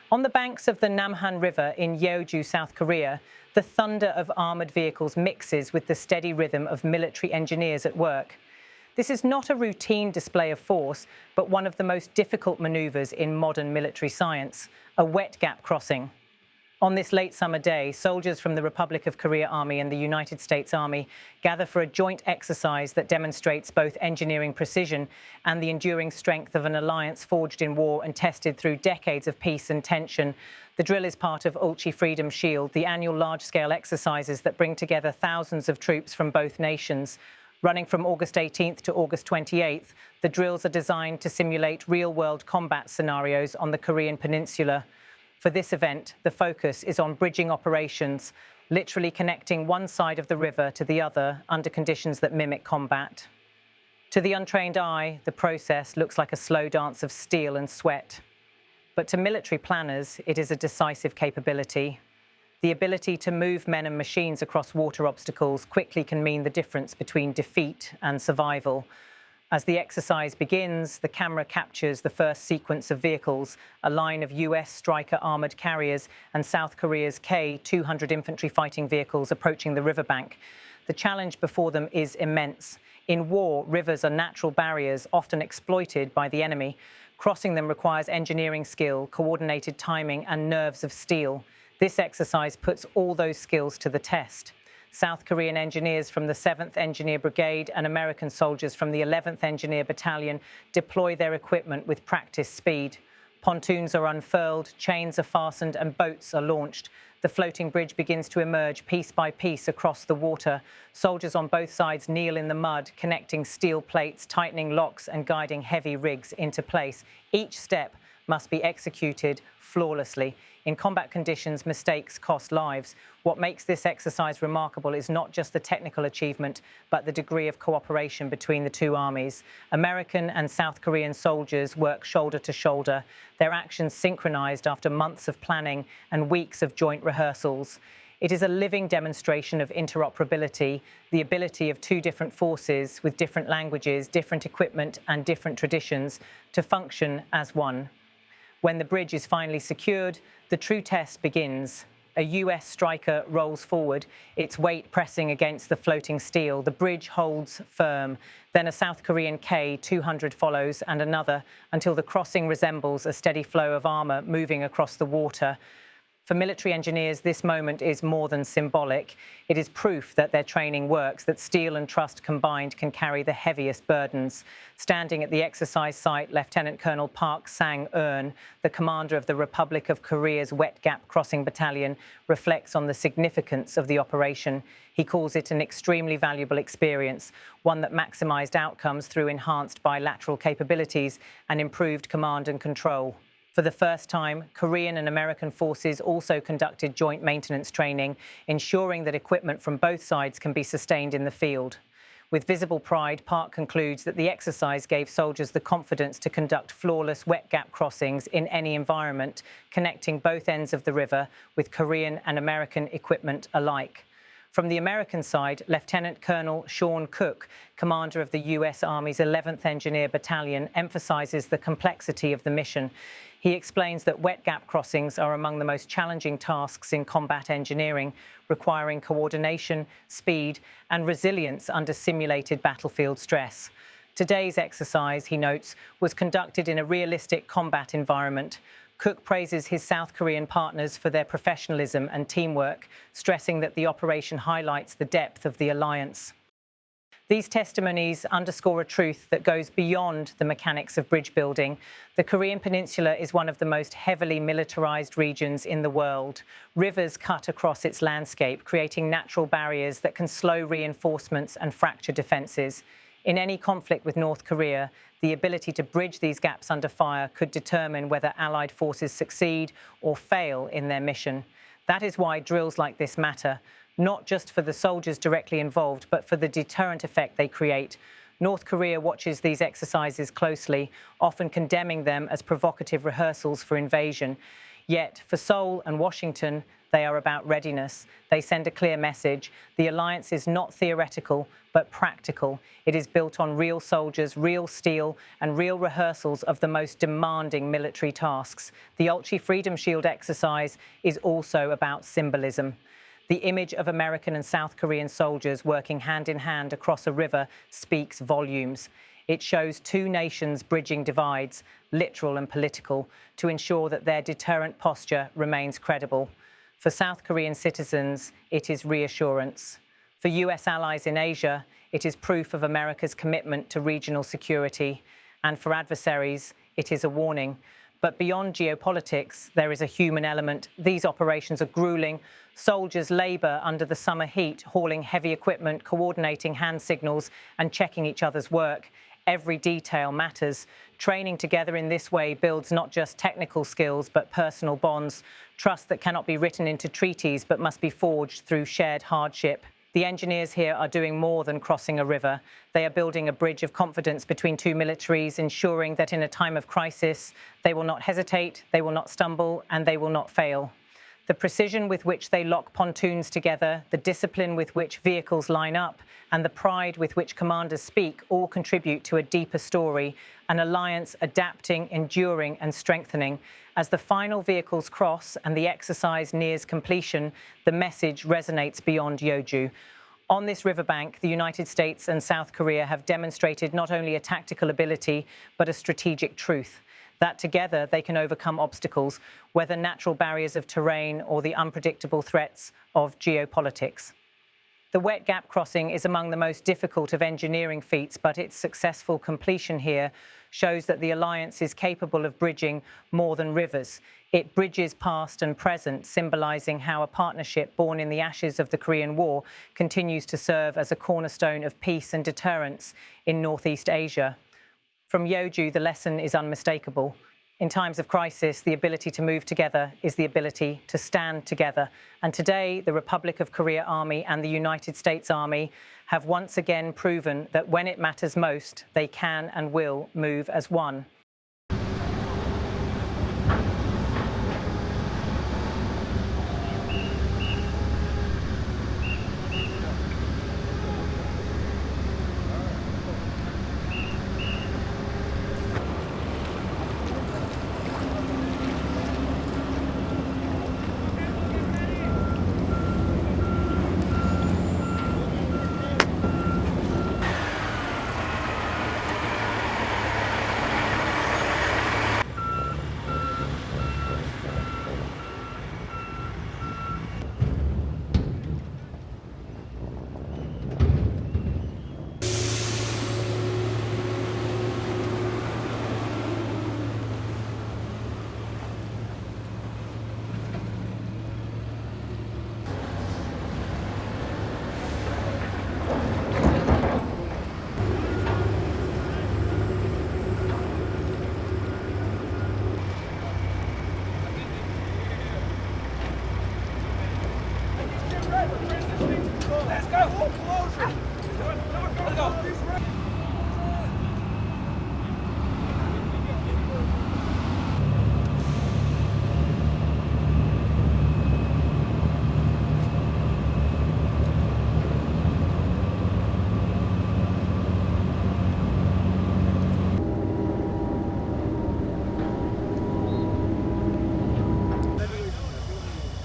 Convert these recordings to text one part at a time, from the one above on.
On the banks of the Namhan River in Yeoju, South Korea, the thunder of armoured vehicles mixes with the steady rhythm of military engineers at work. This is not a routine display of force, but one of the most difficult manoeuvres in modern military science, a wet gap crossing. On this late summer day, soldiers from the Republic of Korea Army and the United States Army gather for a joint exercise that demonstrates both engineering precision and the enduring strength of an alliance forged in war and tested through decades of peace and tension. The drill is part of Ulchi Freedom Shield, the annual large-scale exercises that bring together thousands of troops from both nations. Running from August 18th to August 28th, the drills are designed to simulate real-world combat scenarios on the Korean peninsula. For this event, the focus is on bridging operations, literally connecting one side of the river to the other under conditions that mimic combat. To the untrained eye, the process looks like a slow dance of steel and sweat. But to military planners, it is a decisive capability. The ability to move men and machines across water obstacles quickly can mean the difference between defeat and survival. As the exercise begins, the camera captures the first sequence of vehicles, a line of US Stryker armoured carriers and South Korea's K-200 infantry fighting vehicles approaching the riverbank. The challenge before them is immense. In war, rivers are natural barriers often exploited by the enemy. Crossing them requires engineering skill, coordinated timing and nerves of steel. This exercise puts all those skills to the test. South Korean engineers from the 7th Engineer Brigade and American soldiers from the 11th Engineer Battalion deploy their equipment with practiced speed. Pontoons are unfurled, chains are fastened, and boats are launched. The floating bridge begins to emerge piece by piece across the water. Soldiers on both sides kneel in the mud, connecting steel plates, tightening locks, and guiding heavy rigs into place. Each step must be executed flawlessly. In combat conditions, mistakes cost lives. What makes this exercise remarkable is not just the technical achievement, but the degree of cooperation between the two armies. American and South Korean soldiers work shoulder to shoulder, their actions synchronized after months of planning and weeks of joint rehearsals. It is a living demonstration of interoperability, the ability of two different forces with different languages, different equipment, and different traditions to function as one. When the bridge is finally secured, the true test begins. A US Stryker rolls forward, its weight pressing against the floating steel. The bridge holds firm. Then a South Korean K-200 follows and another until the crossing resembles a steady flow of armour moving across the water. For military engineers, this moment is more than symbolic. It is proof that their training works, that steel and trust combined can carry the heaviest burdens. Standing at the exercise site, Lieutenant Colonel Park Sang-eun, the commander of the Republic of Korea's Wet Gap Crossing Battalion, reflects on the significance of the operation. He calls it an extremely valuable experience, one that maximised outcomes through enhanced bilateral capabilities and improved command and control. For the first time, Korean and American forces also conducted joint maintenance training, ensuring that equipment from both sides can be sustained in the field. With visible pride, Park concludes that the exercise gave soldiers the confidence to conduct flawless wet gap crossings in any environment, connecting both ends of the river with Korean and American equipment alike. From the American side, Lieutenant Colonel Sean Cook, commander of the US Army's 11th Engineer Battalion, emphasizes the complexity of the mission. He explains that wet gap crossings are among the most challenging tasks in combat engineering, requiring coordination, speed, and resilience under simulated battlefield stress. Today's exercise, he notes, was conducted in a realistic combat environment. Cook praises his South Korean partners for their professionalism and teamwork, stressing that the operation highlights the depth of the alliance. These testimonies underscore a truth that goes beyond the mechanics of bridge building. The Korean peninsula is one of the most heavily militarized regions in the world. Rivers cut across its landscape, creating natural barriers that can slow reinforcements and fracture defenses. In any conflict with North Korea, the ability to bridge these gaps under fire could determine whether Allied forces succeed or fail in their mission. That is why drills like this matter, not just for the soldiers directly involved, but for the deterrent effect they create. North Korea watches these exercises closely, often condemning them as provocative rehearsals for invasion. Yet, for Seoul and Washington, They are about readiness. They send a clear message. The alliance is not theoretical, but practical. It is built on real soldiers, real steel, and real rehearsals of the most demanding military tasks. The Ulchi Freedom Shield exercise is also about symbolism. The image of American and South Korean soldiers working hand in hand across a river speaks volumes. It shows two nations bridging divides, literal and political, to ensure that their deterrent posture remains credible. For South Korean citizens, it is reassurance. For US allies in Asia, it is proof of America's commitment to regional security. And for adversaries, it is a warning. But beyond geopolitics, there is a human element. These operations are grueling. Soldiers labour under the summer heat, hauling heavy equipment, coordinating hand signals, and checking each other's work. Every detail matters. Training together in this way builds not just technical skills, but personal bonds, trust that cannot be written into treaties, but must be forged through shared hardship. The engineers here are doing more than crossing a river. They are building a bridge of confidence between two militaries, ensuring that in a time of crisis, they will not hesitate, they will not stumble, and they will not fail. The precision with which they lock pontoons together, the discipline with which vehicles line up, and the pride with which commanders speak all contribute to a deeper story, an alliance adapting, enduring, and strengthening. As the final vehicles cross and the exercise nears completion, the message resonates beyond Yeoju. On this riverbank, the United States and South Korea have demonstrated not only a tactical ability, but a strategic truth. That together they can overcome obstacles, whether natural barriers of terrain or the unpredictable threats of geopolitics. The wet gap crossing is among the most difficult of engineering feats, but its successful completion here shows that the alliance is capable of bridging more than rivers. It bridges past and present, symbolizing how a partnership born in the ashes of the Korean War continues to serve as a cornerstone of peace and deterrence in Northeast Asia. From Yeoju, the lesson is unmistakable. In times of crisis, the ability to move together is the ability to stand together. And today, the Republic of Korea Army and the United States Army have once again proven that when it matters most, they can and will move as one.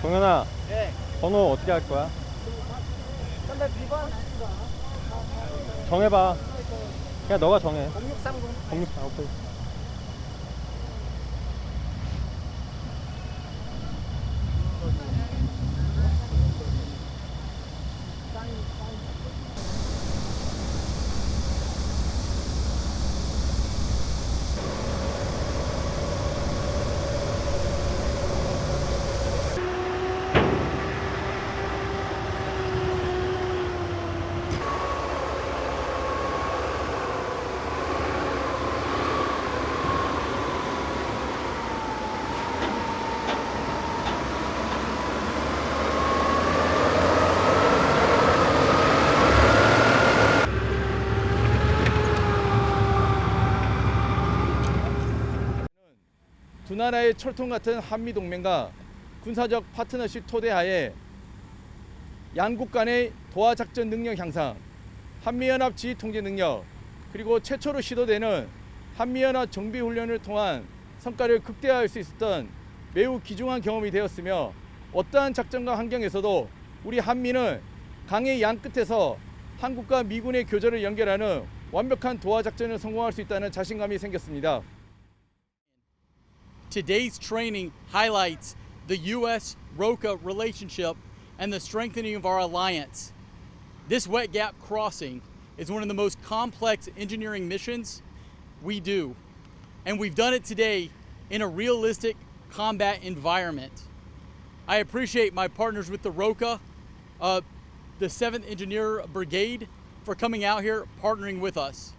동현아, 번호 어떻게 할 거야? 정해봐. 그냥 너가 정해. 0630. 0630. 오케이. 두 나라의 철통 같은 한미 동맹과 군사적 파트너십 토대하에 양국 간의 도하 작전 능력 향상, 한미연합 지휘 통제 능력, 그리고 최초로 시도되는 한미연합 정비 훈련을 통한 성과를 극대화할 수 있었던 매우 귀중한 경험이 되었으며 어떠한 작전과 환경에서도 우리 한미는 강의 양 끝에서 한국과 미군의 교전을 연결하는 완벽한 도하 작전을 성공할 수 있다는 자신감이 생겼습니다. Today's training highlights the U.S.-ROCA relationship and the strengthening of our alliance. This wet gap crossing is one of the most complex engineering missions we do, and we've done it today in a realistic combat environment. I appreciate my partners with the ROCA, the 7th Engineer Brigade, for coming out here, partnering with us.